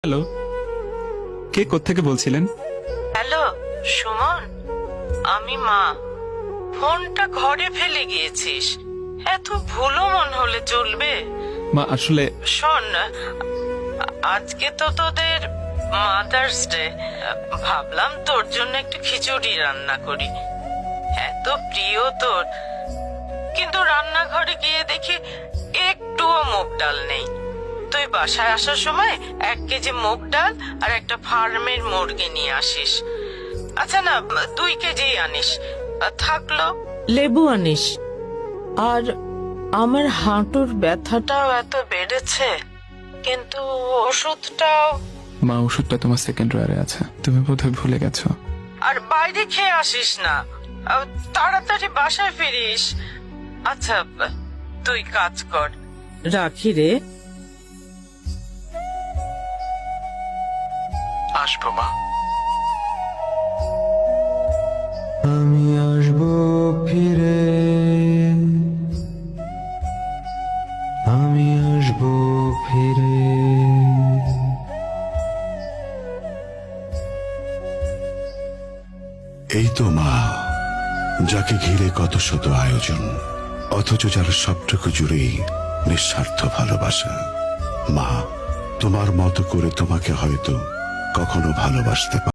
Hello, কে কোত্থেকে বলছিলেন? Hello Suman, আমি মা। ফোনটা ঘরে ফেলে গিয়েছিস, এত ভুলো মন হলে চলবে? মা আসলে শোন, আজকে তো তোদের মাদার্স ডে, ভাবলাম তোর জন্য একটু খিচুড়ি রান্না করি, এত প্রিয় তোর। কিন্তু রান্নাঘরে গিয়ে দেখি একটুও মুগ ডাল নেই। তুই বাসায় আসার সময় 1 কেজি মুগ ডাল আর একটা ফার্মের মুরগি নিয়ে আসিস। আচ্ছা না, 2 কেজি আনিস। থাকলো লেবু আনিস। আর আমার হাঁটুর ব্যথাটাও এত বেড়েছে, কিন্তু ওষুধটাও। মা, ওষুধটা তোমার সেকেন্ড ড্রয়ারে আছে, তুমি বোধহয় ভুলে গেছো। আর বাইরে খেয়ে আসিস না, তাড়াতাড়ি বাসায় ফিরিস। আচ্ছা তুই কাজ কর, রাখি রে। আসবো মা। আমি আসবো ফিরে, আমি আসবো ফিরে। এই তো মা, যাকে ঘিরে কত শত আয়োজন, অথচ যার সবটুকু জুড়েই নিঃস্বার্থ ভালোবাসা। মা, তোমার মতো করে তোমাকে হয়তো কখনো ভালোবাসতে